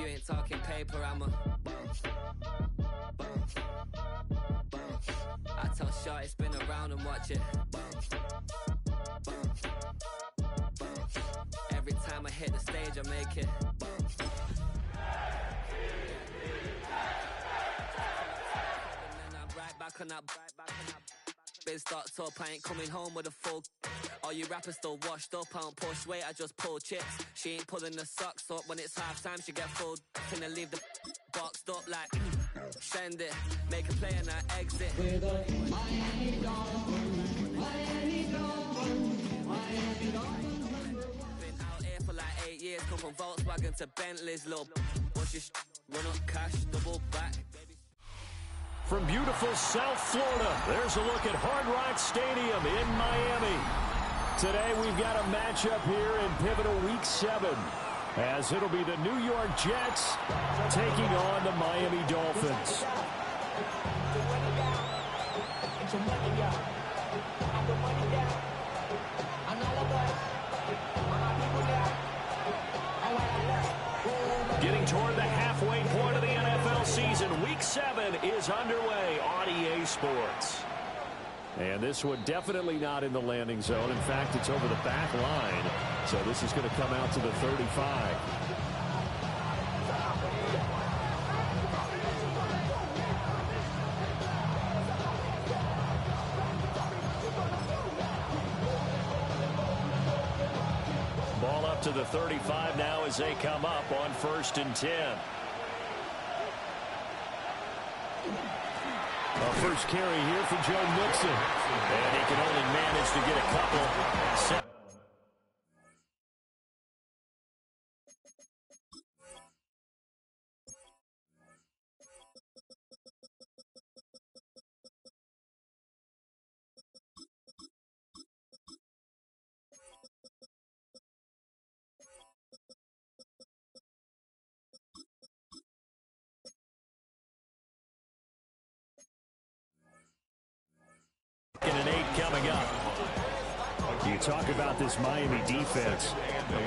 you ain't talking paper, I'm a boss. I tell Shorty spin around and watch it. Every time I hit the stage, I make it. And then I'm right back on that. Been stocked up, I ain't coming home with a full. All you rappers still washed up, I don't push weight, I just pull chips. She ain't pulling the socks up when it's half time, she get full. Finna leave the boxed up like send it, make a play and I exit. Been out here for like 8 years, come from Volkswagen to Bentleys, little push your run up cash, double back. From beautiful South Florida, there's a look at Hard Rock Stadium in Miami. Today we've got a matchup here in pivotal week 7, as it'll be the New York Jets taking on the Miami Dolphins. Getting toward the halfway point of the NFL season, Week 7 is underway on EA Sports. And this one definitely not in the landing zone. In fact, it's over the back line. So this is going to come out to the 35. Ball up to the 35 now as they come up on 1st and 10. A first carry here for Joe Mixon. And he can only manage to get a couple. And an 8 coming up. You talk about this Miami defense.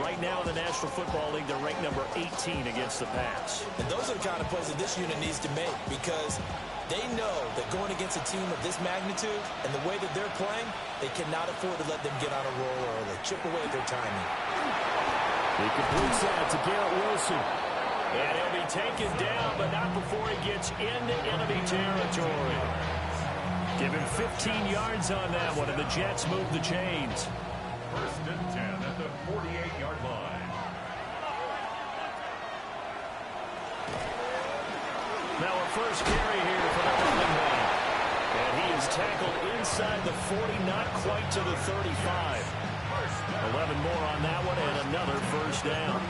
Right now in the National Football League, they're ranked number 18 against the pass. And those are the kind of plays that this unit needs to make, because they know that going against a team of this magnitude and the way that they're playing, they cannot afford to let them get on a roll early, chip away at their timing. He completes that to Garrett Wilson. And he'll be taken down, but not before he gets into enemy territory. Give him 15 yards on that one, and the Jets move the chains. 1st and 10 at the 48-yard line. Now a first carry here for the running back. And he is tackled inside the 40, not quite to the 35. 11 more on that one, and another first down.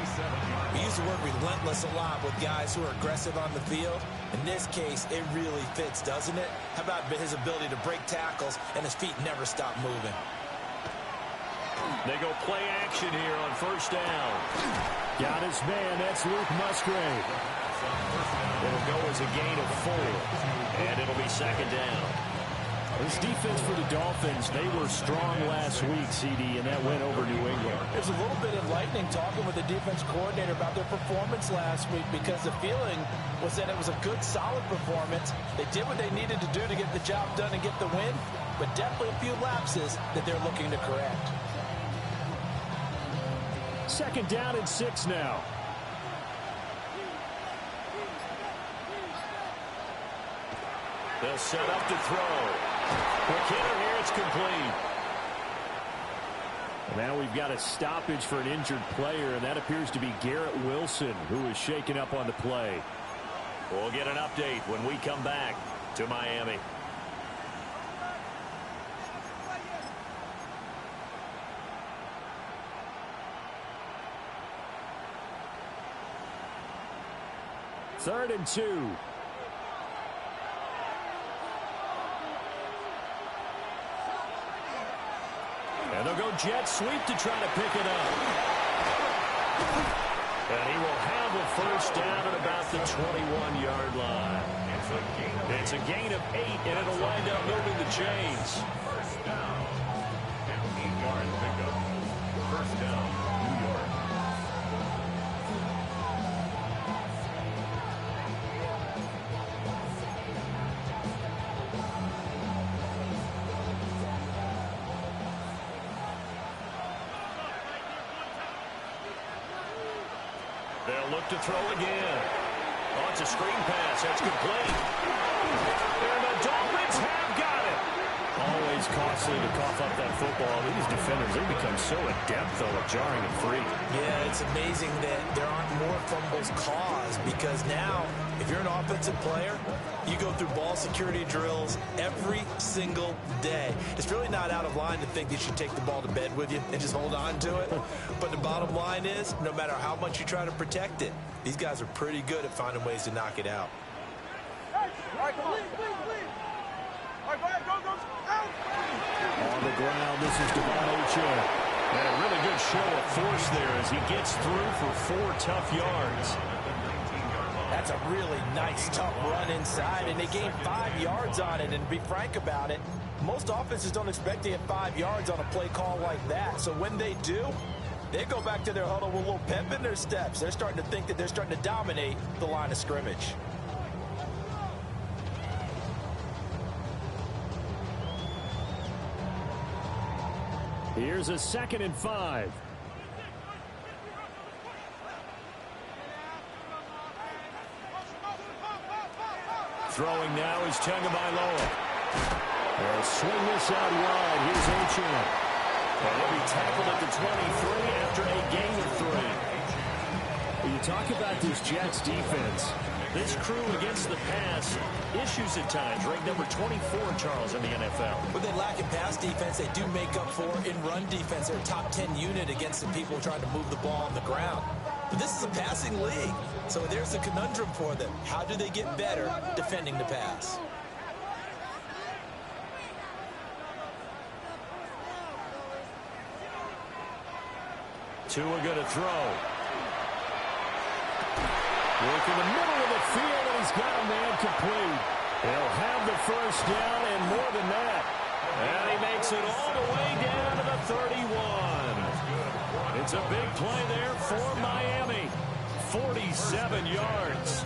We use the word relentless a lot with guys who are aggressive on the field. In this case, it really fits, doesn't it? How about his ability to break tackles and his feet never stop moving? They go play action here on first down. Got his man, that's Luke Musgrave. It'll go as a gain of 4, and it'll be 2nd down. This defense for the Dolphins, they were strong last week, CD, and that went over New England. There's a little bit enlightening talking with the defense coordinator about their performance last week, because the feeling was that it was a good, solid performance. They did what they needed to do to get the job done and get the win, but definitely a few lapses that they're looking to correct. 2nd down and 6 now. They'll set up to throw. Quick hitter here, it's complete. Now we've got a stoppage for an injured player, and that appears to be Garrett Wilson, who is shaken up on the play. We'll get an update when we come back to Miami. Third and 2. And they'll go jet sweep to try to pick it up. And he will have a first down at about the 21-yard line. It's a gain of 8, and it'll wind up moving the chains. First down. And 8-yard pickup. First down, New York. They'll look to throw again. Oh, it's a screen pass. That's complete. And the Dolphins have got it. Always costly to cough up that football. These defenders, they become so adept, though, at jarring it free. Yeah, it's amazing that there aren't more fumbles caused because now, if you're an offensive player, you go through ball security drills every single day. It's really not out of line to think you should take the ball to bed with you and just hold on to it. But the bottom line is, no matter how much you try to protect it, these guys are pretty good at finding ways to knock it out. All right, come on. All right, go ahead, go. Out. On the ground, this is Devon Achane. And a really good show of force there as he gets through for 4 tough yards. That's a really nice, tough run inside, and they gained 5 yards on it. And to be frank about it, most offenses don't expect to get 5 yards on a play call like that. So when they do, they go back to their huddle with a little pep in their steps. They're starting to think that they're starting to dominate the line of scrimmage. Here's a 2nd and 5. Throwing now is Tagovailoa. They'll swing this out wide. Here's Achane. And he'll be tackled at the 23 after a gain of 3. When you talk about this Jets defense, this crew against the pass, issues at times, ranked number 24, Charles, in the NFL. But they lack in pass defense. They do make up for in run defense. They're a top 10 unit against the people trying to move the ball on the ground. But this is a passing league. So there's a conundrum for them. How do they get better defending the pass? Tua going to throw. Work in the middle of the field, and he's got a man complete. He'll have the first down and more than that. And he makes it all the way down to the 31. It's a big play there for Miami. 47 yards.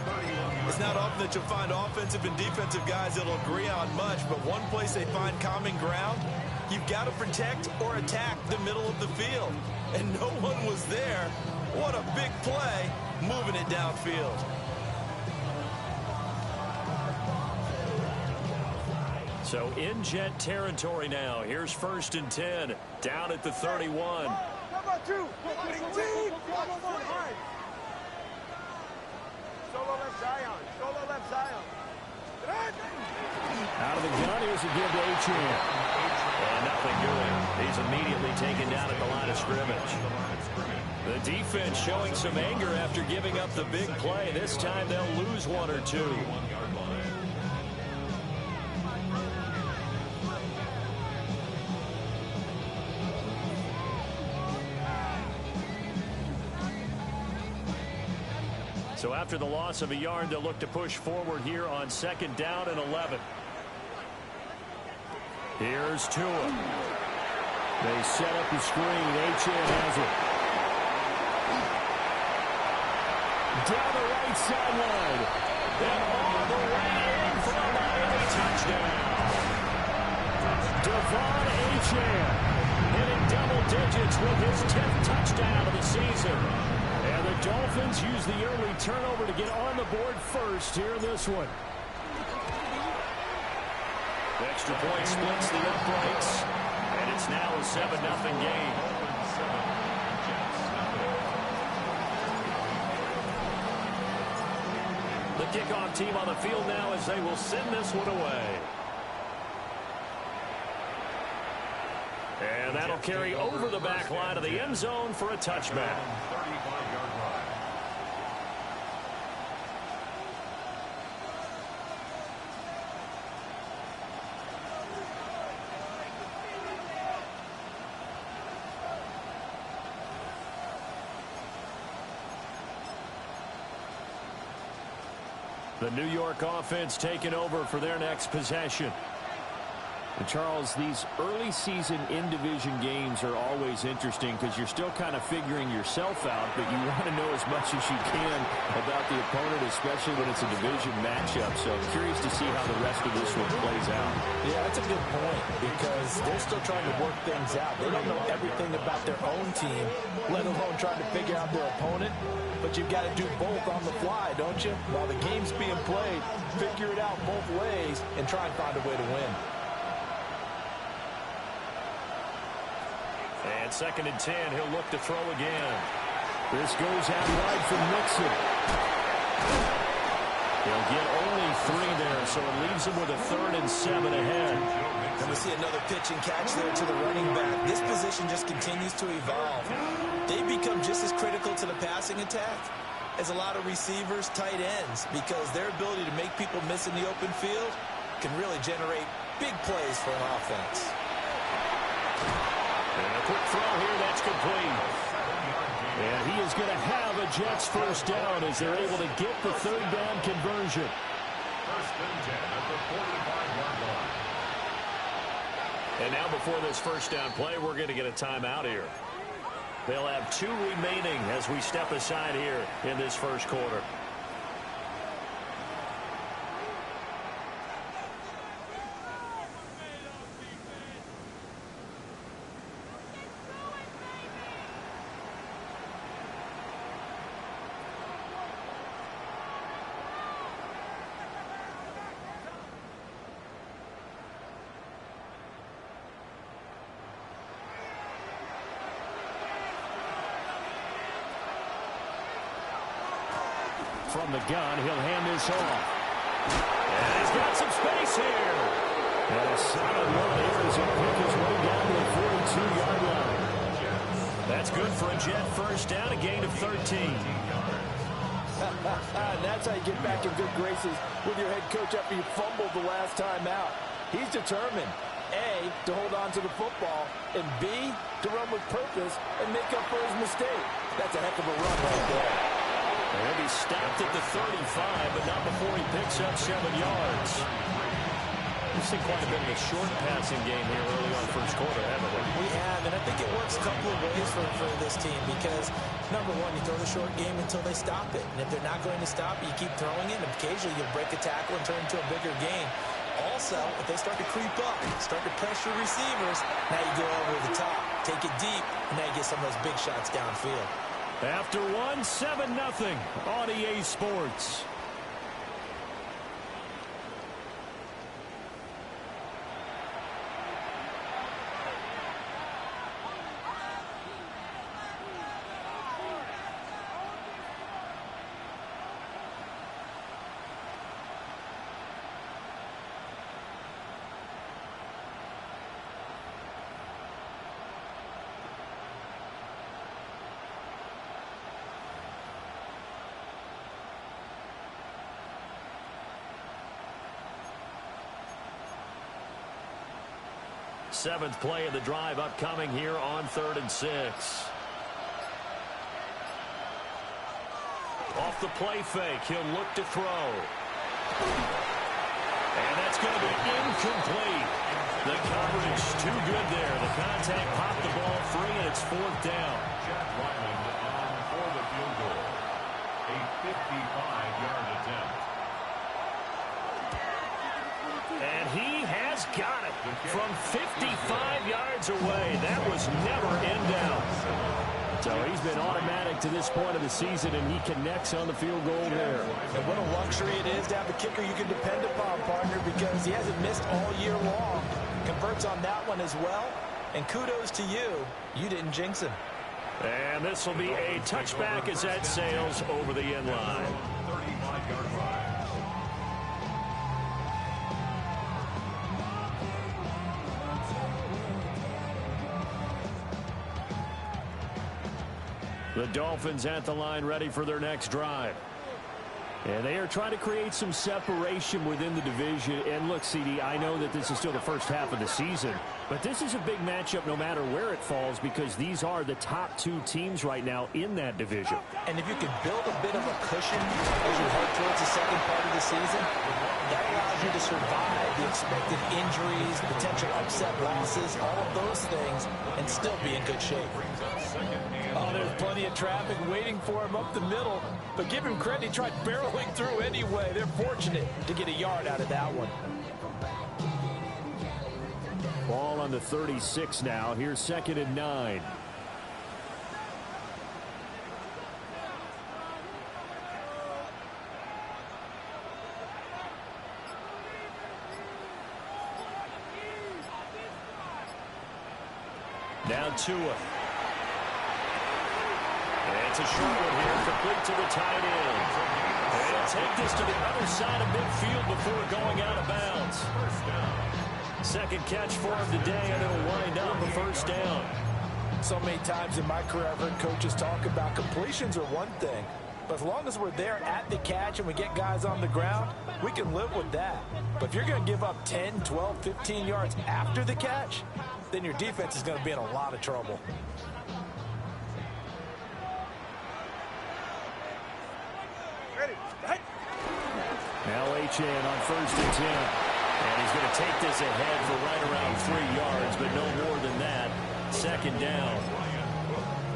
It's not often that you'll find offensive and defensive guys that'll agree on much, but one place they find common ground, you've got to protect or attack the middle of the field. And no one was there. What a big play, moving it downfield. So in Jet territory now. Here's 1st and 10, down at the 31. How about you? Solo left Zion. Solo left Zion. Out of the gun, here's a give to Achane. And nothing doing. He's immediately taken down at the line of scrimmage. The defense showing some anger after giving up the big play. This time they'll lose 1 or 2. So after the loss of a yard, they'll look to push forward here on 2nd down and 11. Here's Tua. They set up the screen. Achane has it. Down the right sideline. And all the way in for a Miami touchdown. Devon Achane hitting double digits with his 10th touchdown of the season. And the Dolphins use the early turnover to get on the board first here in this one. The extra point splits the uprights, and it's now a 7-0 game. The kickoff team on the field now as they will send this one away. And that'll carry over the back line of the end zone for a touchback. The New York offense taking over for their next possession. And Charles, these early season in-division games are always interesting because you're still kind of figuring yourself out, but you want to know as much as you can about the opponent, especially when it's a division matchup. So I'm curious to see how the rest of this one plays out. Yeah, that's a good point because they're still trying to work things out. They don't know everything about their own team, let alone trying to figure out their opponent. But you've got to do both on the fly, don't you? While the game's being played, figure it out both ways and try and find a way to win. And 2nd and 10, he'll look to throw again. This goes out wide for Mixon. He'll get only 3 there, so it leaves him with a 3rd and 7 ahead. And we see another pitch and catch there to the running back. This position just continues to evolve. They become just as critical to the passing attack as a lot of receivers, tight ends, because their ability to make people miss in the open field can really generate big plays for an offense. And a quick throw here, that's complete. And he is going to have a Jets first down as they're able to get the 3rd down conversion. 1st and 10 at the 45-yard line. And now before this first down play, we're going to get a timeout here. They'll have 2 remaining as we step aside here in this first quarter. From the gun, he'll hand this off. And he's got some space here. And a solid run here as he pick his way down to the 42-yard line. That's good for a Jet first down, a gain of 13. And that's how you get back in good graces with your head coach after you fumbled the last time out. He's determined, A, to hold on to the football, and B, to run with purpose and make up for his mistake. That's a heck of a run right there. And he'll be stopped at the 35, but not before he picks up 7 yards. We've seen quite a bit of a short passing game here early on first quarter, haven't we? We have, and I think it works a couple of ways for this team because, number one, you throw the short game until they stop it. And if they're not going to stop it, you keep throwing it, and occasionally you'll break a tackle and turn it into a bigger game. Also, if they start to creep up, start to pressure receivers, now you go over the top, take it deep, and now you get some of those big shots downfield. After 7-0 on EA Sports. Seventh play of the drive upcoming here on 3rd and 6. Off the play fake, he'll look to throw. And that's going to be incomplete. The coverage too good there. The contact popped the ball free, and it's 4th down. Jack Ryland on for the field goal. A 55-yard attempt. And he has got it from 55 yards away. That was never in doubt. So he's been automatic to this point of the season, and he connects on the field goal there. And what a luxury it is to have a kicker you can depend upon, partner, because he hasn't missed all year long. Converts on that one as well. And kudos to you. You didn't jinx him. And this will be a touchback as that sails over the end line. 35-yard run. The Dolphins at the line ready for their next drive. And they are trying to create some separation within the division. And look, CD, I know that this is still the first half of the season, but this is a big matchup no matter where it falls because these are the top two teams right now in that division. And if you can build a bit of a cushion as you head towards the second part of the season, that allows you to survive the expected injuries, potential upset losses, all of those things, and still be in good shape. Oh, there's plenty of traffic waiting for him up the middle, but give him credit, he tried barreling through anyway. They're fortunate to get a yard out of that one. Ball on the 36 now. Here's 2nd and 9. Now Tua. It's a short one here, complete to the tight end. And he'll take this to the other side of midfield before going out of bounds. Second catch for him today, and it'll wind up a first down. So many times in my career, I've heard coaches talk about completions are one thing, but as long as we're there at the catch and we get guys on the ground, we can live with that. But if you're going to give up 10, 12, 15 yards after the catch, then your defense is going to be in a lot of trouble. Now Achane on 1st and 10. And he's going to take this ahead for right around 3 yards, but no more than that. 2nd down.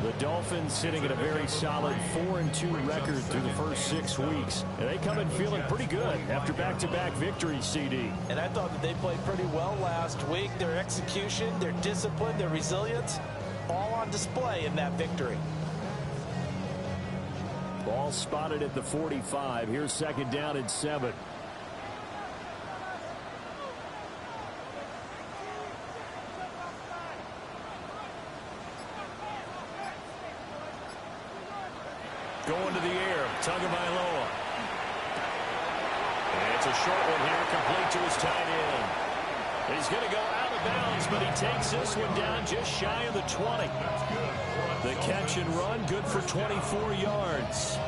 The Dolphins sitting at a very solid 4-2 record through the first 6 weeks. And they come in feeling pretty good after back-to-back victories, CD. And I thought that they played pretty well last week. Their execution, their discipline, their resilience, all on display in that victory. Ball spotted at the 45. Here's 2nd down and 7. Going to the air, Tagovailoa. And it's a short one here, complete to his tight end. He's going to go out of bounds, but he takes this one down just shy of the 20. The catch and run, good for 24 yards.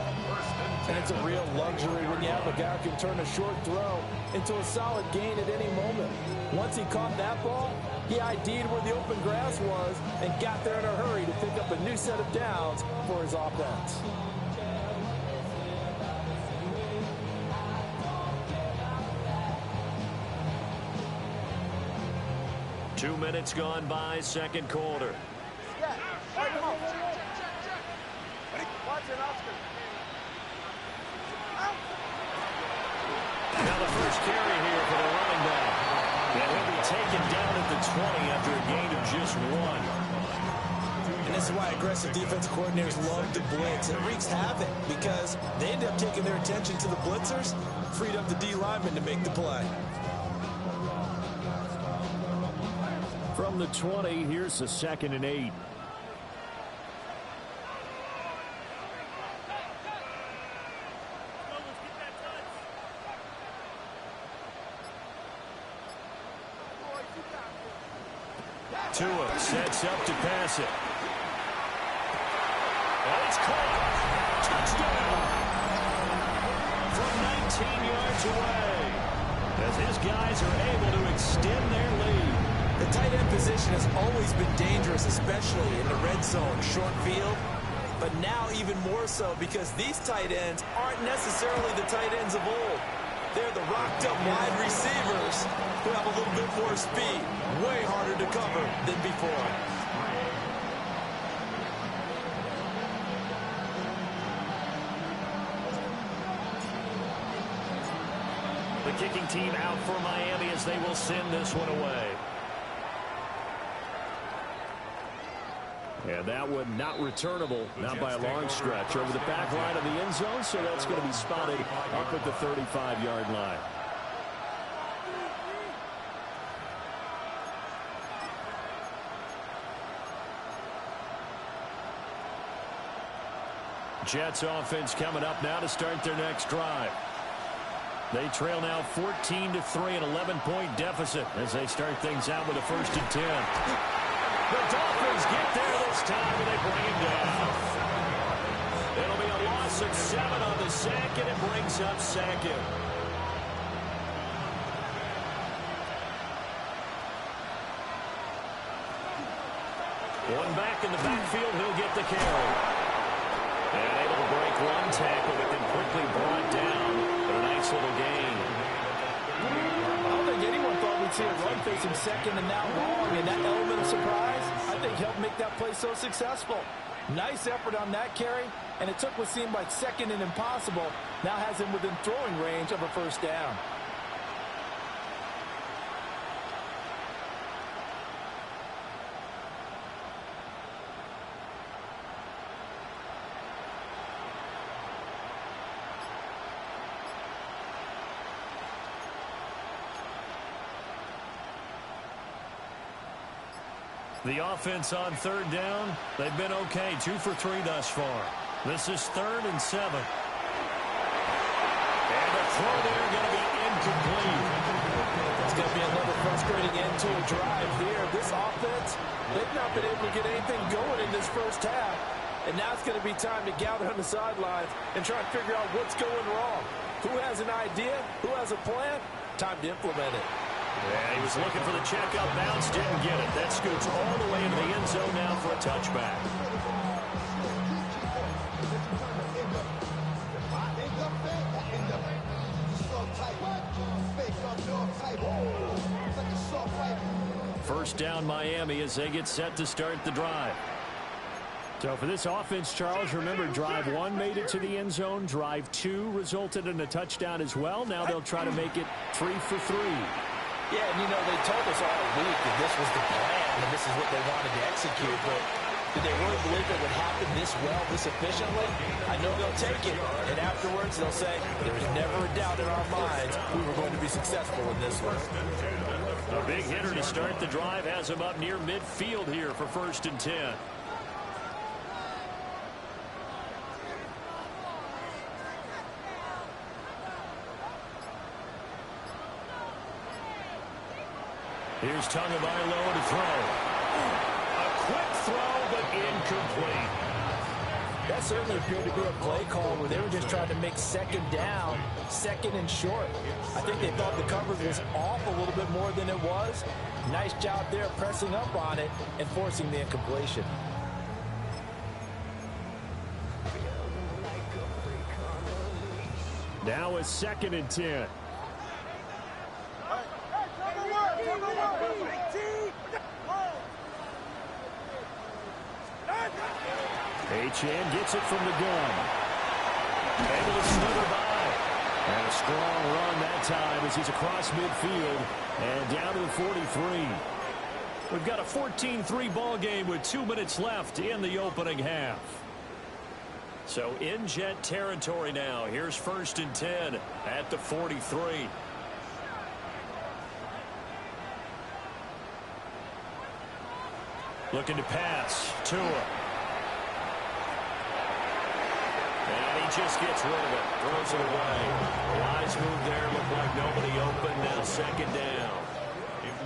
And it's a real luxury when you have a guy who can turn a short throw into a solid gain at any moment. Once he caught that ball, he ID'd where the open grass was and got there in a hurry to pick up a new set of downs for his offense. Two minutes gone by, second quarter. Now the first carry here for the running back. And he'll be taken down at the 20 after a gain of just 1. And this is why aggressive defensive coordinators love to blitz. It wreaks havoc because they end up taking their attention to the blitzers, freed up the D lineman to make the play. From the 20, here's the 2nd and 8. Tua sets up to pass it. Oh, it's caught. Touchdown. From 19 yards away. As his guys are able to extend their lead. The tight end position has always been dangerous, especially in the red zone, short field. But now even more so because these tight ends aren't necessarily the tight ends of old. They're the rocked-up wide receivers who have a little bit more speed, way harder to cover than before. The kicking team out for Miami as they will send this one away. And that one not returnable, not by a long stretch, over the back line of the end zone, so that's going to be spotted up at the 35-yard line. Jets offense coming up now to start their next drive. They trail now 14-3, an 11-point deficit as they start things out with a 1st and 10. The Dolphins get there this time, and they bring him down. It'll be a loss Loss of 7 on the sack, and it brings up second. One back in the backfield, he'll get the carry. And able to break one tackle, but then quickly brought down. But a nice little gain. I don't think anyone thought we'd see a run facing second and now long. And that element of surprise, I think, helped make that play so successful. Nice effort on that carry, and it took what seemed like second and impossible. Now has him within throwing range of a first down. The offense on third down, they've been okay. 2 for 3 thus far. This is 3rd and 7. And the throw there going to be incomplete. It's going to be another frustrating end to a drive here. This offense, they've not been able to get anything going in this first half. And now it's going to be time to gather on the sidelines and try and figure out what's going wrong. Who has an idea? Who has a plan? Time to implement it. Yeah, he was looking for the checkup bounce, didn't get it. That scoots all the way into the end zone now for a touchback. First down Miami as they get set to start the drive. So for this offense, Charles, remember, drive 1 made it to the end zone. Drive 2 resulted in a touchdown as well. Now they'll try to make it 3 for 3. Yeah, and you know, they told us all week that this was the plan and this is what they wanted to execute, but did they really believe it would happen this well, this efficiently? I know they'll take it, and afterwards they'll say, there was never a doubt in our minds we were going to be successful in this one. A big hitter to start the drive has him up near midfield here for 1st and 10. Here's Tagovailoa to throw. A quick throw, but incomplete. That certainly appeared to be a play call where they were just trying to make second down, second and short. I think they thought the coverage was off a little bit more than it was. Nice job there pressing up on it and forcing the incompletion. Now it's 2nd and 10. Achane gets it from the gun. Able to slither by. And a strong run that time as he's across midfield and down to the 43. We've got a 14-3 ball game with 2 minutes left in the opening half. So in Jet territory now. Here's 1st and 10 at the 43. Looking to pass. Tua. And he just gets rid of it. Throws it away. Wise move there. Looked like nobody open. Now 2nd down.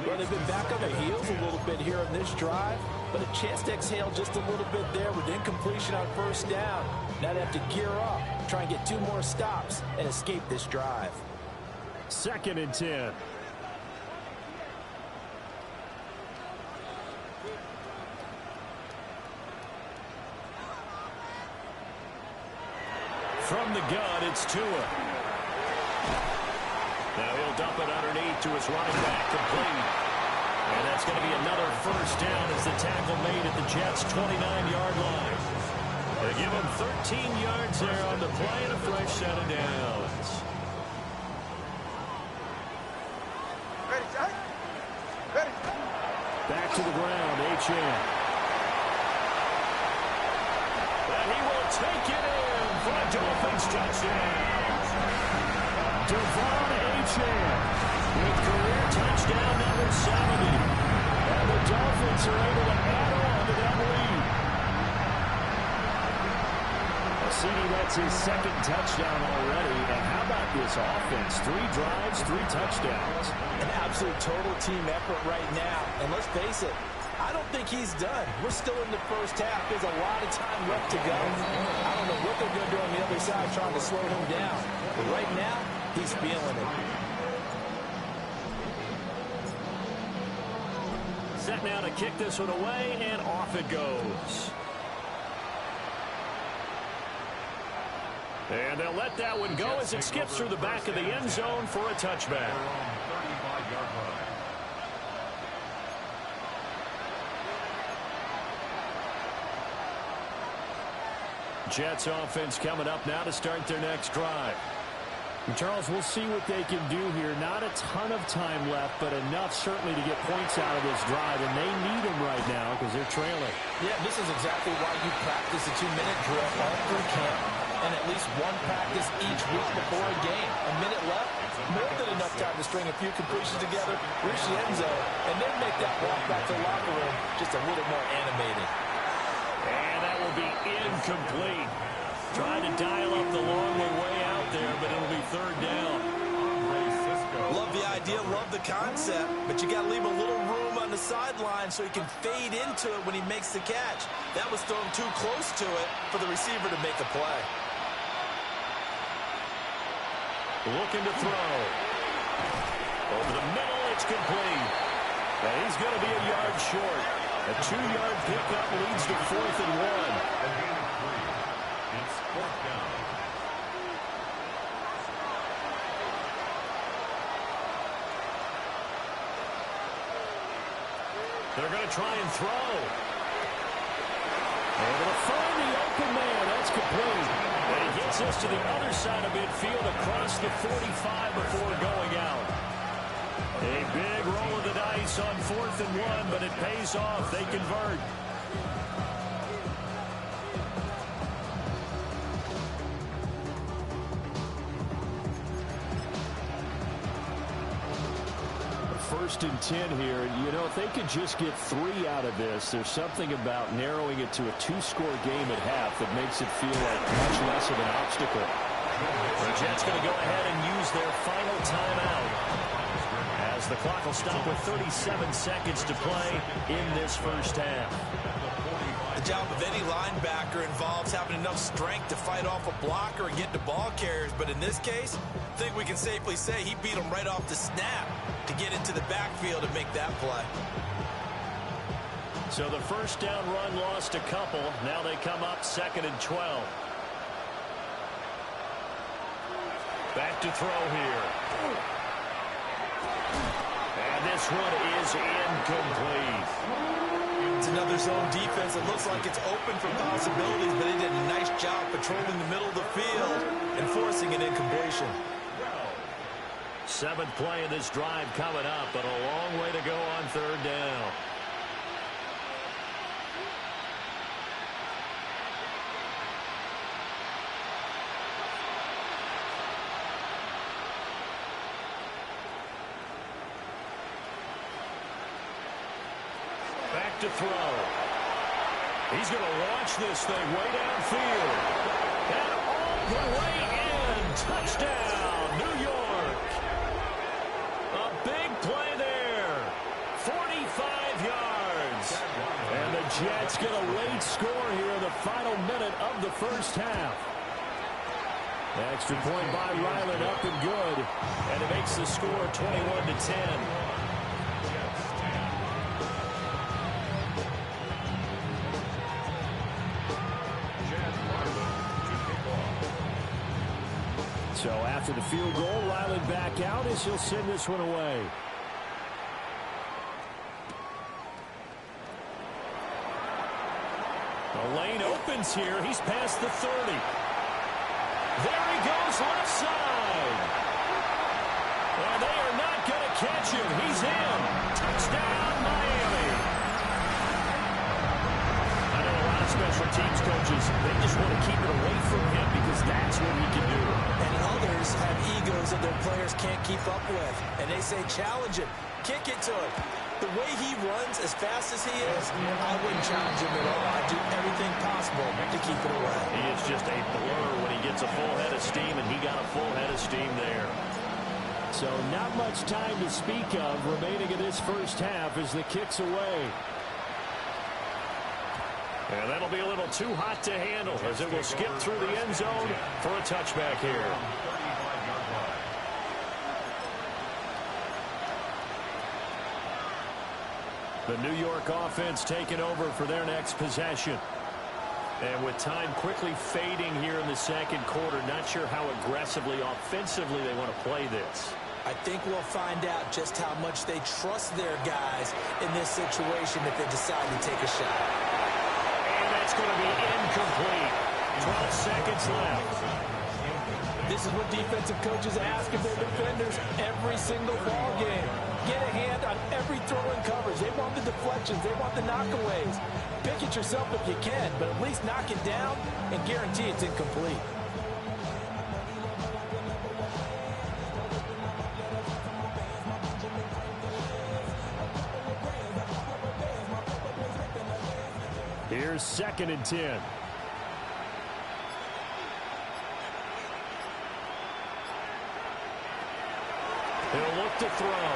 Well, they've been back on their heels a little bit here on this drive, but a chance to exhale just a little bit there with incompletion on 1st down. Now they have to gear up, try and get 2 more stops, and escape this drive. 2nd and 10. From the gun, it's Tua. Now he'll dump it underneath to his running back, complete. And that's going to be another 1st down as the tackle made at the Jets' 29-yard line. They give him 13 yards there on the play and a fresh set of downs. Ready, Jack? Ready. Back to the ground, Achane. And he will take it in for a Dolphins touchdown. Devon Achane With career touchdown number 70. And the Dolphins are able to add on to that lead. CD, that's his 2nd touchdown already. And how about this offense? 3 drives, 3 touchdowns. An absolute total team effort right now. And let's face it, I don't think he's done. We're still in the first half. There's a lot of time left to go. I don't know what they're going to do on the other side, trying to slow him down. But right now, he's feeling it. Set now to kick this one away, and off it goes. And they'll let that one go as it skips through the back of the end zone for a touchback. Jets offense coming up now to start their next drive. And Charles, we'll see what they can do here. Not a ton of time left, but enough certainly to get points out of this drive, and they need them right now because they're trailing. Yeah, this is exactly why you practice a 2-minute drill all through camp, and at least one practice each week before a game. A minute left, more than enough time to string a few completions together, reach the end zone, and then make that walk back to the locker room just a little more animated. And that will be incomplete. Trying to dial up the long way out there, but it'll be third down. Love the idea, love the concept, but you got to leave a little room on the sideline so he can fade into it when he makes the catch. That was thrown too close to it for the receiver to make a play. Looking to throw. Over the middle, it's complete. And he's going to be a yard short. A 2-yard pickup leads to 4th and 1. It's 4th down. They're going to try and throw. Able to find the open man. That's complete. And he gets us to the other side of midfield across the 45 before going out. A big roll of the dice on 4th and 1, but it pays off. They convert. First and 10 here. You know, if they could just get 3 out of this, there's something about narrowing it to a 2-score game at half that makes it feel like much less of an obstacle. The Jets going to go ahead and use their final timeout as the clock will stop with 37 seconds to play in this first half. The job of any linebacker involves having enough strength to fight off a blocker and get to ball carriers, but in this case, I think we can safely say he beat him right off the snap to get into the backfield and make that play. So the first down run lost a couple. Now they come up 2nd and 12. Back to throw here. And this one is incomplete. It's another zone defense. It looks like it's open for possibilities, but they did a nice job patrolling the middle of the field and forcing an incompletion. 7th play of this drive coming up, but a long way to go on 3rd down. Back to throw. He's going to launch this thing way downfield. And all the way in. Touchdown, New York. A big play there. 45 yards. And the Jets get a late score here in the final minute of the first half. Extra point by Ryland, up and good. And it makes the score 21-10. So after the field goal, Ryland back out as he'll send this one away. The lane opens here. He's past the 30. There he goes left side. And they are not going to catch him. He's in. Touchdown, Miami. I know a lot of special teams coaches, they just want to keep it away from him because that's what he can do. And others have egos that their players can't keep up with. And they say, challenge him. Kick it to him. The way he runs as fast as he is, I wouldn't challenge him at all. I'd do everything possible to keep it away. He is just a blur when he gets a full head of steam, and he got a full head of steam there. So not much time to speak of remaining in this first half as the kick's away. And that'll be a little too hot to handle as it will skip through the end zone for a touchback here. The New York offense taking over for their next possession. And with time quickly fading here in the second quarter, not sure how aggressively, offensively they want to play this. I think we'll find out just how much they trust their guys in this situation if they decide to take a shot. And that's going to be incomplete. 12 seconds left. This is what defensive coaches ask of their defenders every single ball game. Get a hand on every throw in coverage. They want the deflections. They want the knockaways. Pick it yourself if you can, but at least knock it down and guarantee it's incomplete. Here's 2nd and 10. He'll look to throw.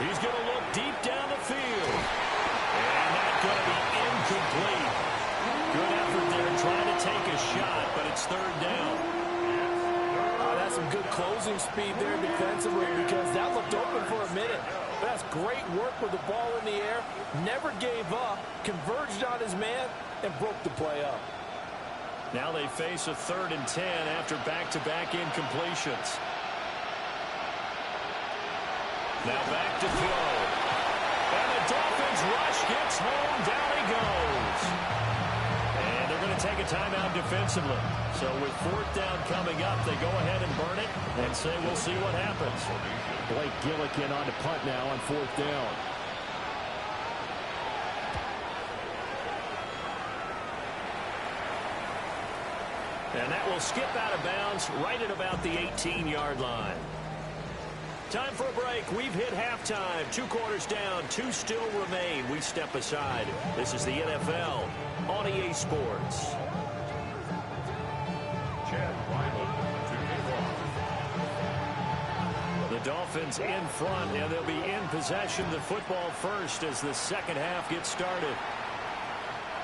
He's going to look deep down the field. And that's going to be incomplete. Good effort there trying to take a shot, but it's 3rd down. That's some good closing speed there defensively because that looked open for a minute. That's great work with the ball in the air. Never gave up, converged on his man, and broke the play up. Now they face a 3rd and 10 after back-to-back incompletions. Now back to throw. And the Dolphins rush gets home. Down he goes. And they're going to take a timeout defensively. So with 4th down coming up, they go ahead and burn it and say we'll see what happens. Blake Gillikin on to punt now on 4th down. And that will skip out of bounds right at about the 18-yard line. Time for a break. We've hit halftime. 2 quarters down. 2 still remain. We step aside. This is the NFL on EA Sports. The Dolphins in front, and they'll be in possession of the football first as the second half gets started.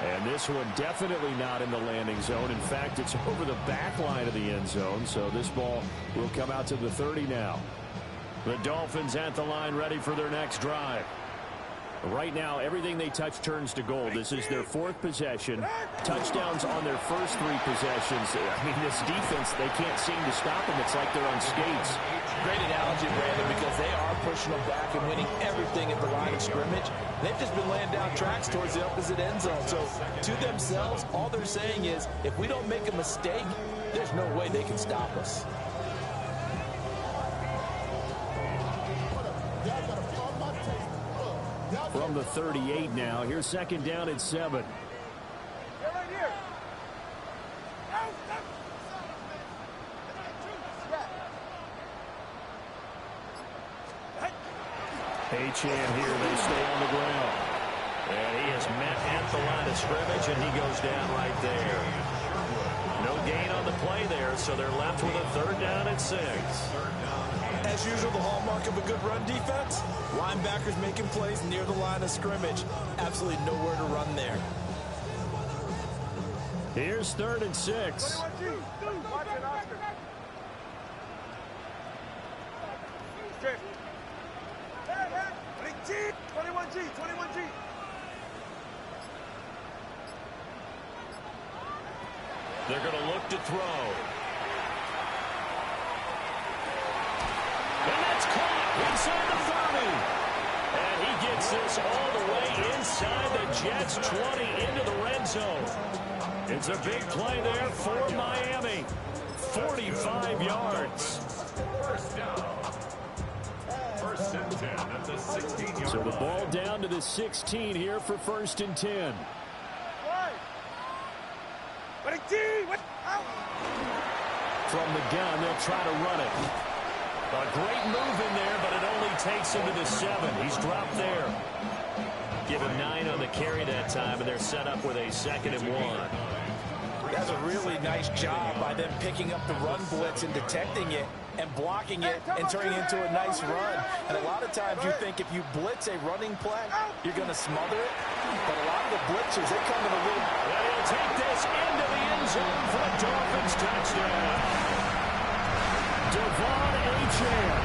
And this one definitely not in the landing zone. In fact, it's over the back line of the end zone, so this ball will come out to the 30 now. The Dolphins at the line ready for their next drive. Right now, everything they touch turns to gold. This is their 4th possession. Touchdowns on their first 3 possessions. I mean, this defense, they can't seem to stop them. It's like they're on skates. Great analogy, Brandon, because they are pushing them back and winning everything at the line of scrimmage. They've just been laying down tracks towards the opposite end zone. So, to themselves, all they're saying is, if we don't make a mistake, there's no way they can stop us. From the 38 now, here's 2nd down and 7. Achane here, they stay on the ground. And he is met at the line of scrimmage, and he goes down right there. No gain on the play there, so they're left with a 3rd down and 6. As usual, the hallmark of a good run defense, linebackers making plays near the line of scrimmage. Absolutely nowhere to run there. Here's 3rd and 6. They're going to look to throw. And that's caught inside the 30. And he gets this all the way inside the Jets' 20 into the red zone. It's a big play there for Miami. 45 yards. First down. 1st and 10 at the 16-yard line. So the ball down to the 16 here for 1st and 10. From the gun, they'll try to run it. A great move in there, but it only takes him to the 7. He's dropped there. Give him 9 on the carry that time, and they're set up with a 2nd and 1. That's a really nice job by them picking up the run blitz and detecting it. and blocking it and turning it into a nice run. And a lot of times you think if you blitz a running play, you're going to smother it. But a lot of the blitzers, they come in a little... And he'll take this into the end zone for a Dolphins touchdown. Devon Achane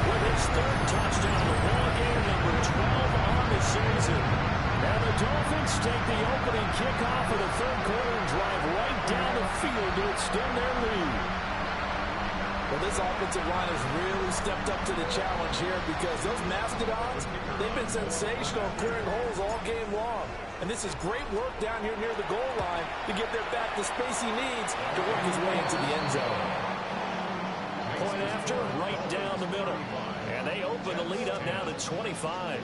with his third touchdown of ball game, number 12 on the season. And the Dolphins take the opening kickoff of the third quarter and drive right down the field to extend their lead. Well, this offensive line has really stepped up to the challenge here because those Mastodons, they've been sensational clearing holes all game long. And this is great work down here near the goal line to give their back the space he needs to work his way into the end zone. Point after, right down the middle. And they open the lead up now to 25.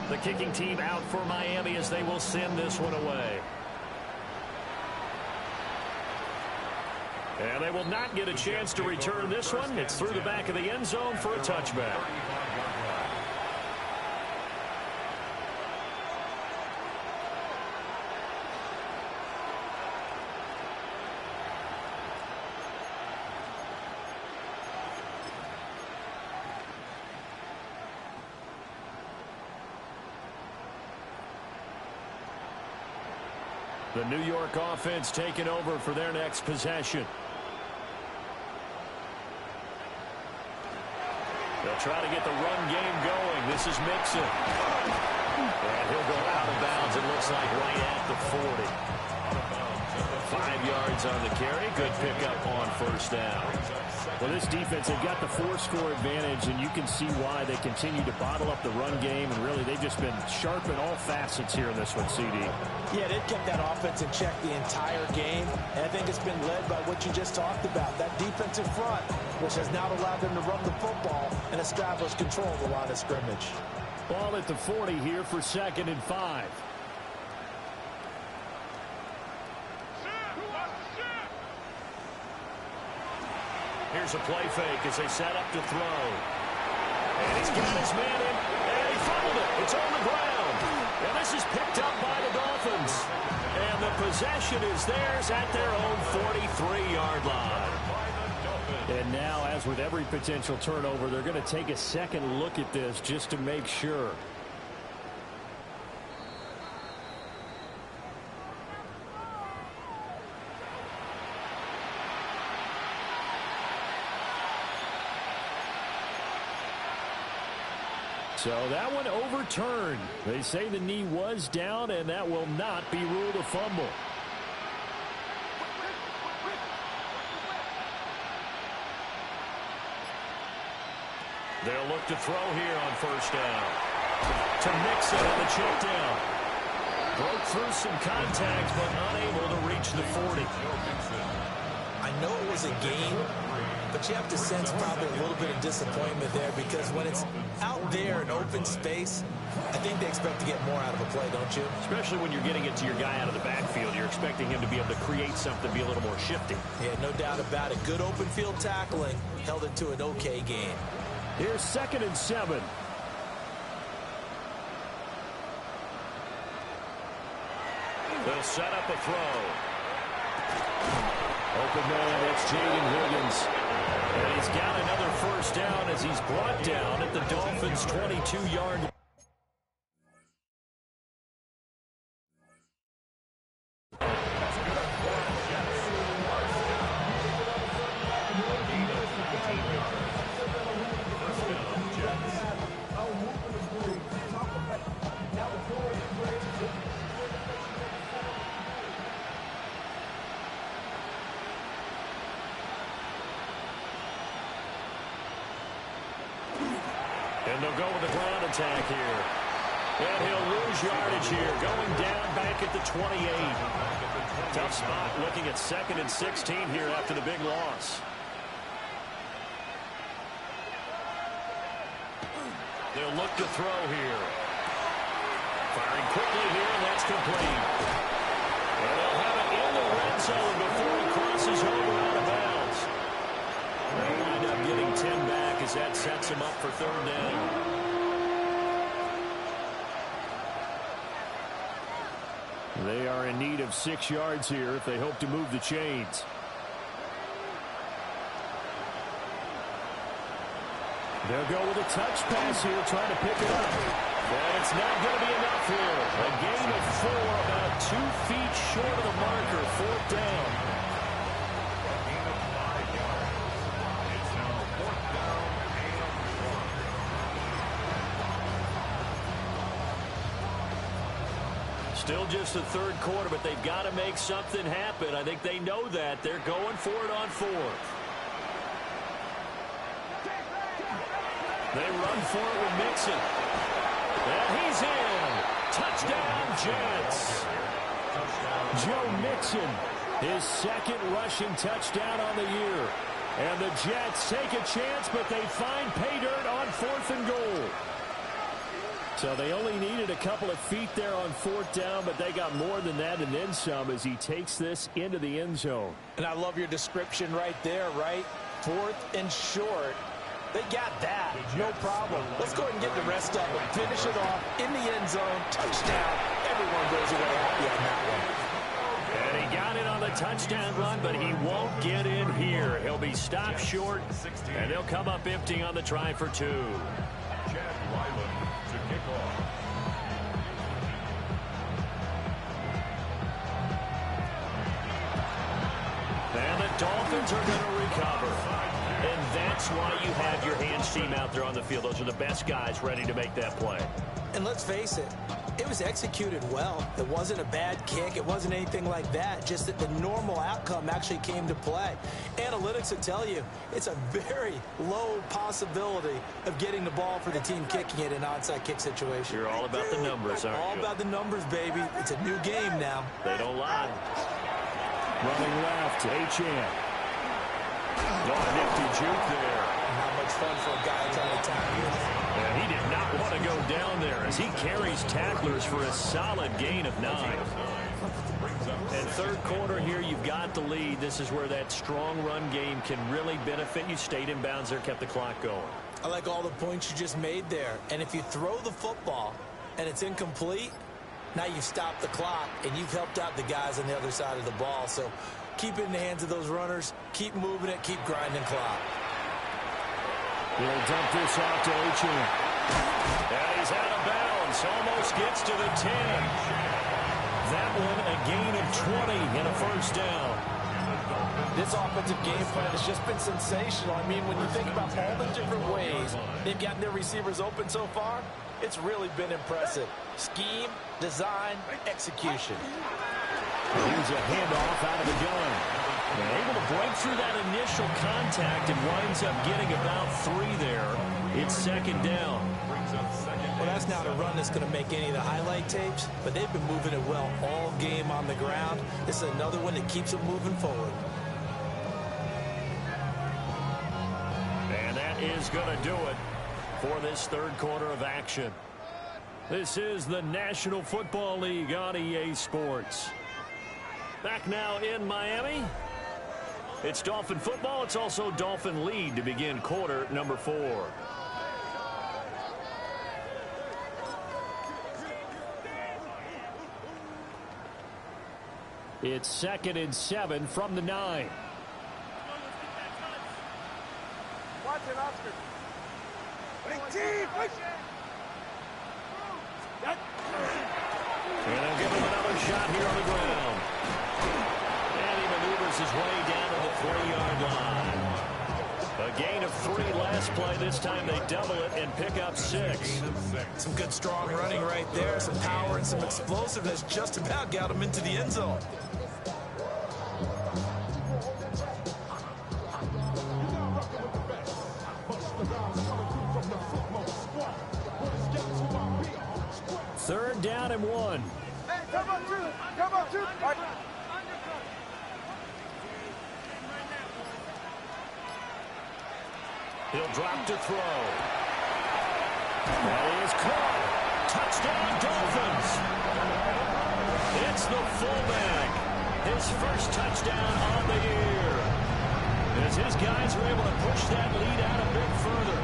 The kicking team out for Miami as they will send this one away. And they will not get a chance to return this one. It's through the back of the end zone for a touchback. The New York offense taking over for their next possession. They'll try to get the run game going. This is Mixon. And he'll go out of bounds, it looks like, right at the 40. 5 yards on the carry. Good pickup on first down. Well, this defense, they've got the 4-score advantage, and you can see why they continue to bottle up the run game, and really they've just been sharp in all facets here in this one, CD. Yeah, they've kept that offense in check the entire game, and I think it's been led by what you just talked about, that defensive front, which has now allowed them to run the football and establish control of the line of scrimmage. Ball at the 40 here for 2nd and 5. Here's a play fake as they set up to throw. And he's got his man in, and he fumbled it. It's on the ground. And this is picked up by the Dolphins. And the possession is theirs at their own 43-yard line. And now, as with every potential turnover, they're going to take a second look at this just to make sure. So that one overturned. They say the knee was down, and that will not be ruled a fumble. They'll look to throw here on first down. To Mixon on the check down. Broke through some contact, but unable to reach the 40. I know it was a game, but you have to sense probably a little bit of disappointment there because when it's out there in open space, I think they expect to get more out of a play, don't you? Especially when you're getting it to your guy out of the backfield. You're expecting him to be able to create something, be a little more shifty. Yeah, no doubt about it. Good open field tackling held it to an okay game. Here's 2nd and 7. They'll set up a throw. Open man, it's Jaden Higgins. And he's got another first down as he's brought down at the Dolphins' 22-yard line. And they'll go with the ground attack here. And he'll lose yardage here, going down back at the 28. Tough spot looking at 2nd and 16 here after the big loss. They'll look to throw here. Firing quickly here, and that's complete. And they'll have it in the red zone before he crosses over out of bounds. They'll wind up getting 10 back as that sets him up for 3rd down. They are in need of 6 yards here if they hope to move the chains. They'll go with a touch pass here, trying to pick it up. And it's not going to be enough here. A gain of 4, about 2 feet short of the marker, 4th down. A gain of 5 yards. It's now 4th down and 1. Still just the 3rd quarter, but they've got to make something happen. I think they know that. They're going for it on 4th. They run for it with Mixon. And he's in. Touchdown, Jets. Joe Mixon, his 2nd rushing touchdown on the year. And the Jets take a chance, but they find pay dirt on 4th and goal. So they only needed a couple of feet there on 4th down, but they got more than that and then some as he takes this into the end zone. And I love your description right there, right? 4th and short. They got that. No problem. Let's go ahead and get the rest of it. Finish it off in the end zone. Touchdown. Everyone goes away happy on that one. And he got it on the touchdown run, but he won't get in here. He'll be stopped short, and they'll come up empty on the try for 2. Chad Ryland to kick off. And the Dolphins are going to recover. And that's why you have your hands team out there on the field. Those are the best guys ready to make that play. And let's face it, it was executed well. It wasn't a bad kick. It wasn't anything like that. Just that the normal outcome actually came to play. Analytics will tell you it's a very low possibility of getting the ball for the team kicking it in an onside kick situation. You're all about the numbers, aren't you? All about the numbers, baby. It's a new game now. They don't lie. Running left, Achane. Oh, nifty juke there. Not much fun for a guy trying to tackle. And he did not want to go down there as he carries tacklers for a solid gain of 9. And 3rd quarter here, you've got the lead. This is where that strong run game can really benefit you. Stayed in bounds there, kept the clock going. I like all the points you just made there. And if you throw the football and it's incomplete, now you've stopped the clock and you've helped out the guys on the other side of the ball. So keep it in the hands of those runners. Keep moving it. Keep grinding clock. He'll dump this off to Achane. And he's out of bounds. Almost gets to the 10. That one a gain of 20 and a 1st down. This offensive game plan has just been sensational. I mean, when you think about all the different ways they've gotten their receivers open so far, it's really been impressive. Scheme, design, execution. Here's a handoff out of the gun. And able to break through that initial contact and winds up getting about 3 there. It's 2nd down. Well, that's not a run that's going to make any of the highlight tapes, but they've been moving it well all game on the ground. This is another one that keeps them moving forward. And that is going to do it for this 3rd quarter of action. This is the National Football League on EA Sports. Back now in Miami. It's Dolphin football. It's also Dolphin lead to begin quarter number 4. It's 2nd and 7 from the 9. Watch it, Oscar. Big team. And they'll give him another shot here on the ground. And he maneuvers his way down to the 3-yard line. A gain of 3 last play. This time they double it and pick up 6. Some good strong running right there. Some power and some explosiveness just about got him into the end zone. Third down and 1. Hey, come on, two. Come on, two. All right. He'll drop to throw. That is caught. Touchdown, Dolphins. It's the fullback. His first touchdown on the year. As his guys are able to push that lead out a bit further.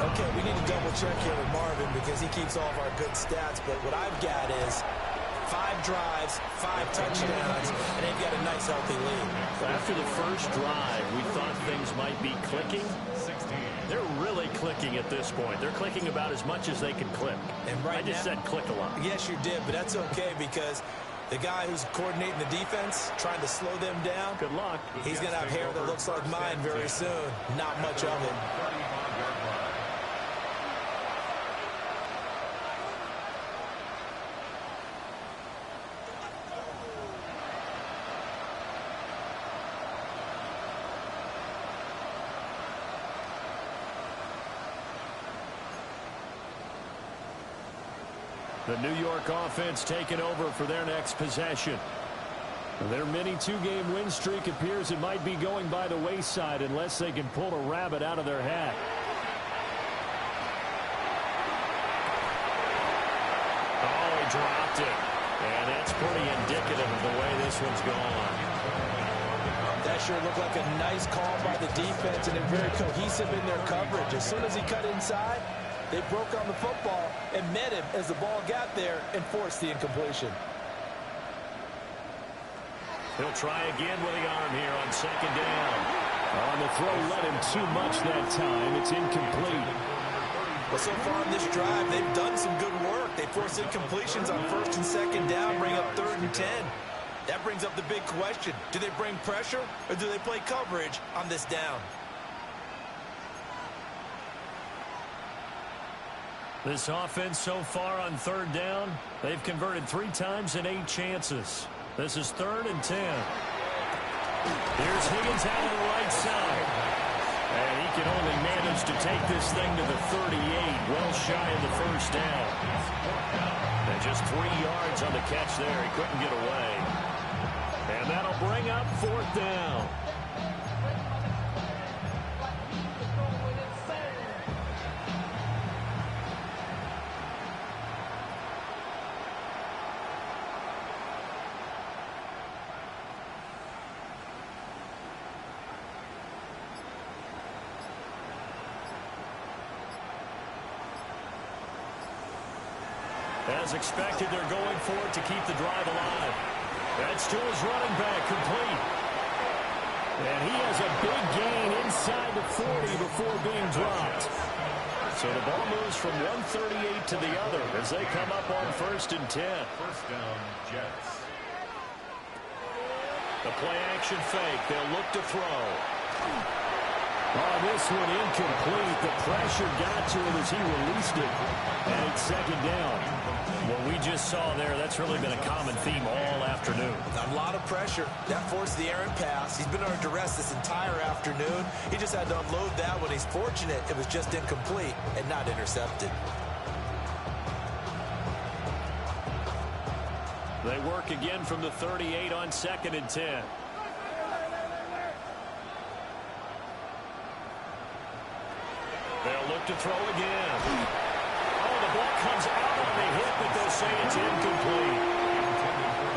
Okay, we need to double check here with Marvin because he keeps all of our good stats. But what I've got is 5 drives, 5 touchdowns, and they've got a nice, healthy lead. After the first drive, we thought things might be clicking. They're really clicking at this point. They're clicking about as much as they can click. And I just said click a lot. Yes, you did, but that's okay because the guy who's coordinating the defense, trying to slow them down, good luck. He's going to have hair that looks like mine very soon. Not much of it. The New York offense taking over for their next possession. Their mini 2-game win streak appears it might be going by the wayside unless they can pull a rabbit out of their hat. Oh, he dropped it. And that's pretty indicative of the way this one's gone. That sure looked like a nice call by the defense, and they're very cohesive in their coverage. As soon as he cut inside, they broke on the football and met him as the ball got there and forced the incompletion. He'll try again with the arm here on second down. On the throw, let him too much that time. It's incomplete. Well, so far in this drive, they've done some good work. They force incompletions on first and second down, bring up 3rd and 10. That brings up the big question. Do they bring pressure or do they play coverage on this down? This offense so far on 3rd down, they've converted 3 times in 8 chances. This is 3rd and 10. Here's Higgins out on the right side. And he can only manage to take this thing to the 38, well shy of the first down. And just 3 yards on the catch there. He couldn't get away. And that'll bring up 4th down. As expected, they're going for it to keep the drive alive. That's to his running back, complete. And he has a big gain inside the 40 before being dropped. So the ball moves from 138 to the other as they come up on 1st and 10. First down, Jets. The play action fake. They'll look to throw. Oh, this one incomplete. The pressure got to him as he released it. And it's 2nd down. What we just saw there, that's really been a common theme all afternoon. A lot of pressure. That forced the errant pass. He's been under duress this entire afternoon. He just had to unload that one. He's fortunate it was just incomplete and not intercepted. They work again from the 38 on 2nd and 10. They'll look to throw again. Oh, the ball comes out on the hit, but they'll say it's incomplete.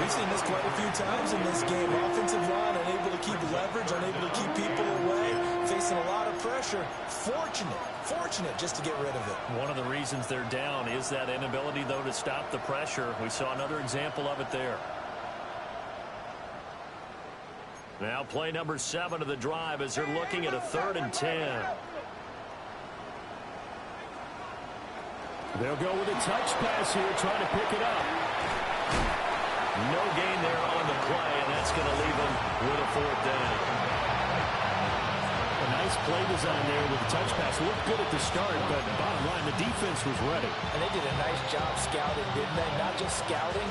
We've seen this quite a few times in this game. Offensive line unable to keep leverage, unable to keep people away, facing a lot of pressure. Fortunate just to get rid of it. One of the reasons they're down is that inability, though, to stop the pressure. We saw another example of it there. Now play number 7 of the drive as they're looking at a 3rd and 10. They'll go with a touch pass here, trying to pick it up. No gain there on the play, and that's going to leave them with a 4th down. A nice play design there with the touch pass. Looked good at the start, but bottom line, the defense was ready. And they did a nice job scouting, didn't they? Not just scouting,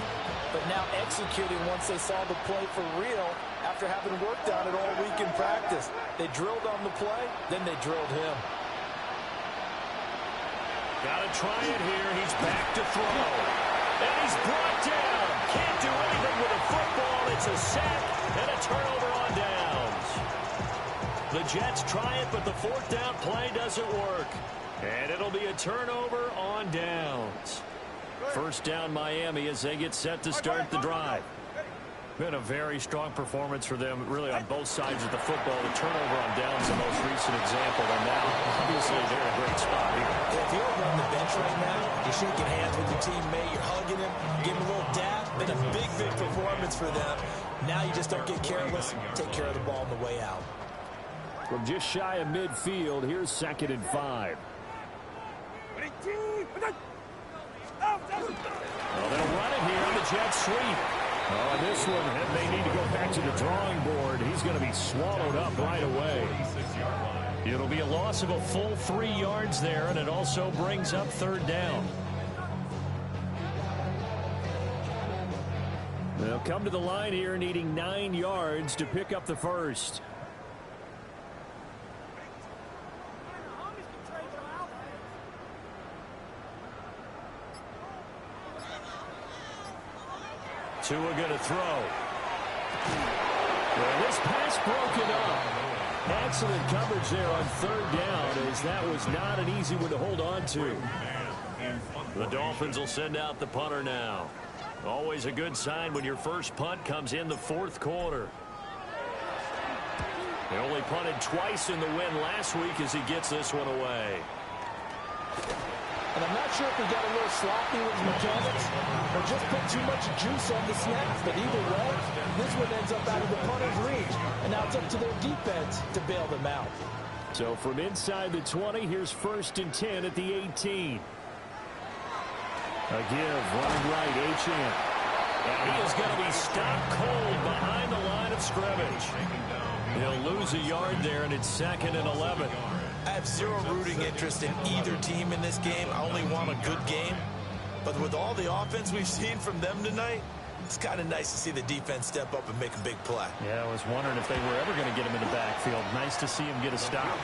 but now executing once they saw the play for real after having worked on it all week in practice. They drilled on the play, then they drilled him. Got to try it here. He's back to throw. And he's brought down. Can't do anything with a football. It's a sack and a turnover on downs. The Jets try it, but the 4th down play doesn't work. And it'll be a turnover on downs. 1st down Miami as they get set to start the drive. Been a very strong performance for them, really, on both sides of the football. The turnover on downs, the most recent example. And now, obviously, they're in a great spot here. If you're over on the bench right now, you're shaking hands with your teammate, you're hugging him, giving him a little dap, been a big performance for them. Now you just don't get careless. Take care of the ball on the way out. From just shy of midfield, here's 2nd and 5. Well, they'll run it here. The Jets sweep. Oh, this one, they need to go back to the drawing board. He's going to be swallowed up right away. It'll be a loss of a full 3 yards there, and it also brings up 3rd down. They'll come to the line here needing 9 yards to pick up the first. Tua going to throw. Well, this pass broken up. Excellent coverage there on 3rd down, as that was not an easy one to hold on to. The Dolphins will send out the punter now. Always a good sign when your first punt comes in the 4th quarter. They only punted twice in the win last week as he gets this one away. And I'm not sure if he got a little sloppy with his mechanics or just put too much juice on the snap. But either way, this one ends up out of the punter's reach. And now it's up to their defense to bail them out. So from inside the 20, here's 1st and 10 at the 18. A give, running right, Achane. And he is going to be stopped cold behind the line of scrimmage. He'll lose a yard there, and it's 2nd and 11. I have zero rooting interest in either team in this game. I only want a good game. But with all the offense we've seen from them tonight, it's kind of nice to see the defense step up and make a big play. Yeah, I was wondering if they were ever going to get him in the backfield. Nice to see him get a stop.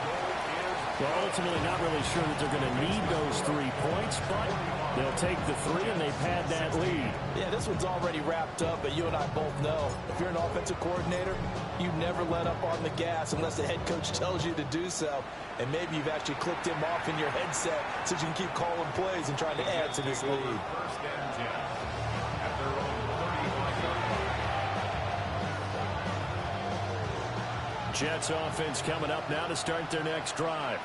Well, ultimately not really sure that they're going to need those 3 points, but they'll take the 3 and they've had that lead. Yeah, this one's already wrapped up, but you and I both know if you're an offensive coordinator, you never let up on the gas unless the head coach tells you to do so. And maybe you've actually clicked him off in your headset so you can keep calling plays and trying to add to this lead. Jets offense coming up now to start their next drive.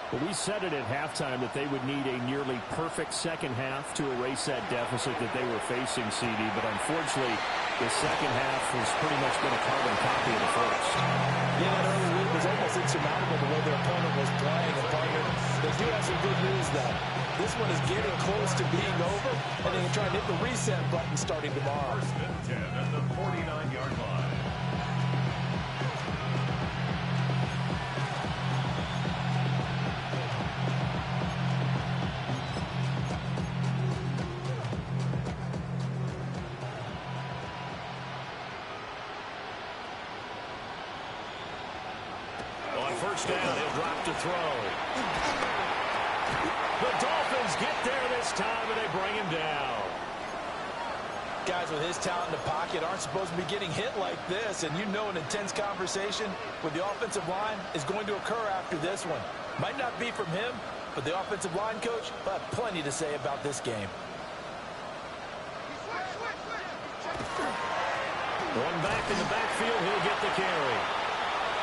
Well, we said it at halftime that they would need a nearly perfect second half to erase that deficit that they were facing, CD. But unfortunately, the second half has pretty much been a carbon copy of the first. Yeah, that early lead was almost insurmountable the way their opponent was playing. And partner, they do have some good news, though. This one is getting close to being over, and they can try and hit the reset button starting tomorrow. 1st and 10 at the 49-yard line. First down, he'll drop to throw. The Dolphins get there this time, and they bring him down. Guys with his talent in the pocket aren't supposed to be getting hit like this, and you know an intense conversation with the offensive line is going to occur after this one. Might not be from him, but the offensive line coach will have plenty to say about this game. Going back in the backfield, he'll get the carry.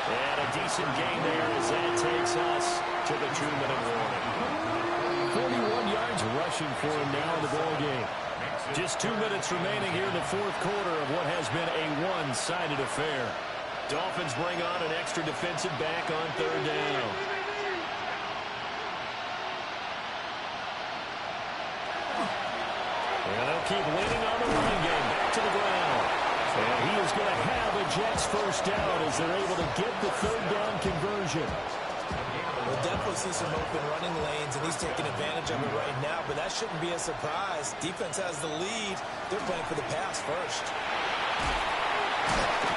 And a decent gain there as that takes us to the 2-minute warning. 41 yards rushing for him now in the ball game. Just 2 minutes remaining here in the 4th quarter of what has been a one-sided affair. Dolphins bring on an extra defensive back on 3rd down. And they'll keep leaning on the running game. Back to the ground. And he is going to have a Jets first down as they're able to get the 3rd down conversion. We'll definitely see some open running lanes, and he's taking advantage of it right now, but that shouldn't be a surprise. Defense has the lead. They're playing for the pass first.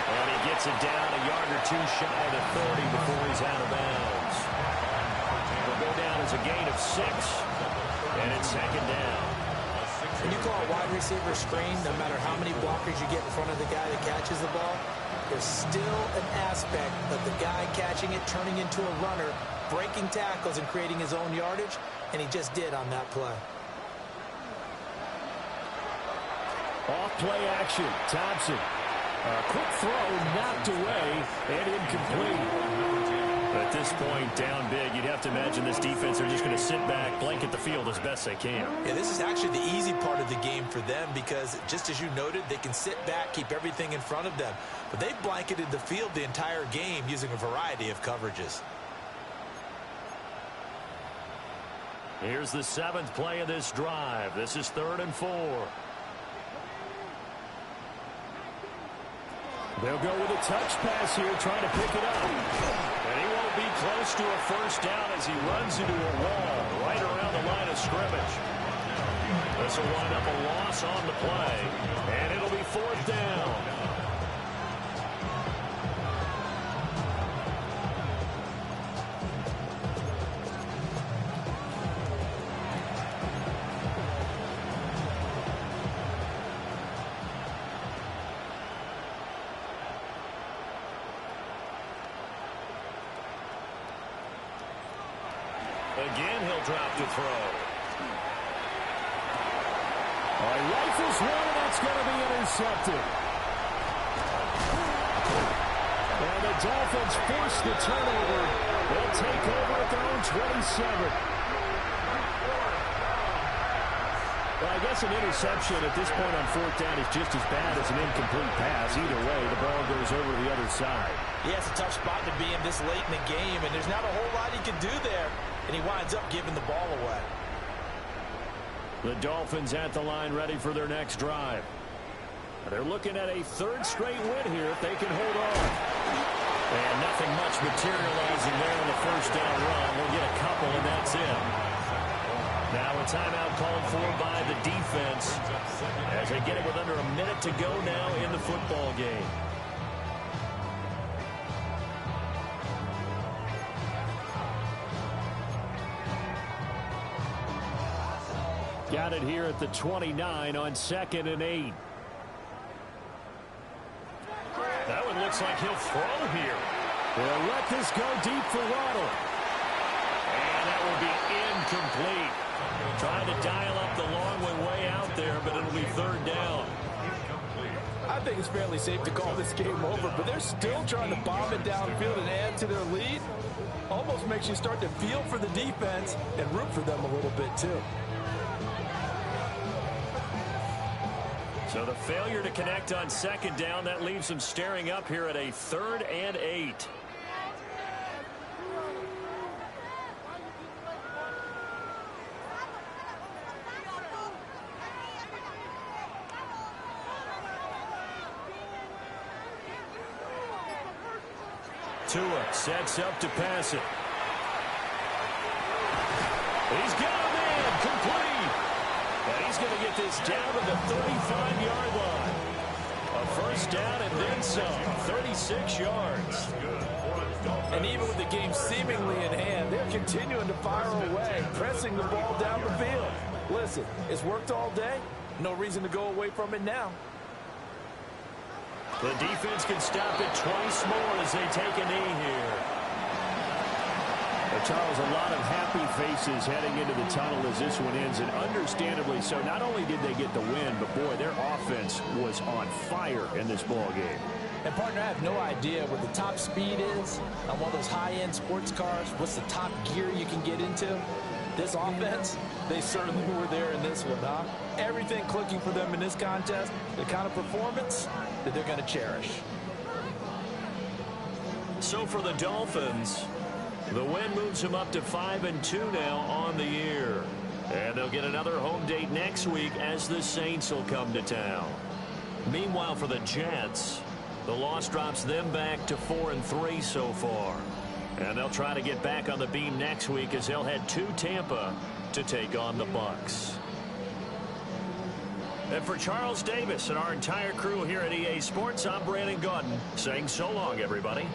And he gets it down a yard or two shy of the 30 before he's out of bounds. It'll go down as a gain of 6, and it's 2nd down. When you call a wide receiver screen, no matter how many blockers you get in front of the guy that catches the ball, there's still an aspect of the guy catching it, turning into a runner, breaking tackles and creating his own yardage, and he just did on that play. Off play action. Thompson. A quick throw knocked away and incomplete. At this point, down big, you'd have to imagine this defense are just going to sit back, blanket the field as best they can. Yeah, this is actually the easy part of the game for them because, just as you noted, they can sit back, keep everything in front of them. But they've blanketed the field the entire game using a variety of coverages. Here's the 7th play of this drive. This is 3rd and 4. They'll go with a touch pass here, trying to pick it up. And he won't be close to a first down as he runs into a wall right around the line of scrimmage. This will wind up a loss on the play, and it'll be 4th down. Again, he'll drop to throw. Rifles one, and that's going to be intercepted. And the Dolphins force the turnover. They'll take over at their own 27. Well, I guess an interception at this point on 4th down is just as bad as an incomplete pass. Either way, the ball goes over the other side. Yeah, it's a tough spot to be in this late in the game, and there's not a whole lot he can do there. And he winds up giving the ball away. The Dolphins at the line ready for their next drive. They're looking at a 3rd straight win here if they can hold on. And nothing much materializing there in the first down run. We'll get a couple, and that's it. Now a timeout called for by the defense as they get it with under a minute to go now in the football game. Got it here at the 29 on 2nd and 8. That one looks like he'll throw here. They'll let this go deep for Waddle. And that will be incomplete. Trying to dial up the long one way out there, but it'll be 3rd down. I think it's fairly safe to call this game over, but they're still trying to bomb it downfield and add to their lead. Almost makes you start to feel for the defense and root for them a little bit, too. So the failure to connect on 2nd down, that leaves them staring up here at a 3rd and 8. Tua sets up to pass it. He's got a man complete. And he's going to get this down to the 35-yard line. A first down and then some. 36 yards. And even with the game seemingly in hand, they're continuing to fire away, pressing the ball down the field. Listen, it's worked all day. No reason to go away from it now. The defense can stop it twice more as they take a knee here. Charles, a lot of happy faces heading into the tunnel as this one ends, and understandably so. Not only did they get the win, but boy, their offense was on fire in this ball game. And partner, I have no idea what the top speed is on one of those high-end sports cars. What's the top gear you can get into? This offense, they certainly were there in this one, huh? Everything clicking for them in this contest, the kind of performance that they're going to cherish. So for the Dolphins, the win moves them up to 5-2 now on the year. And they'll get another home date next week as the Saints will come to town. Meanwhile, for the Jets, the loss drops them back to 4-3 so far. And they'll try to get back on the beam next week as they'll head to Tampa to take on the Bucs. And for Charles Davis and our entire crew here at EA Sports, I'm Brandon Gaudin saying so long, everybody.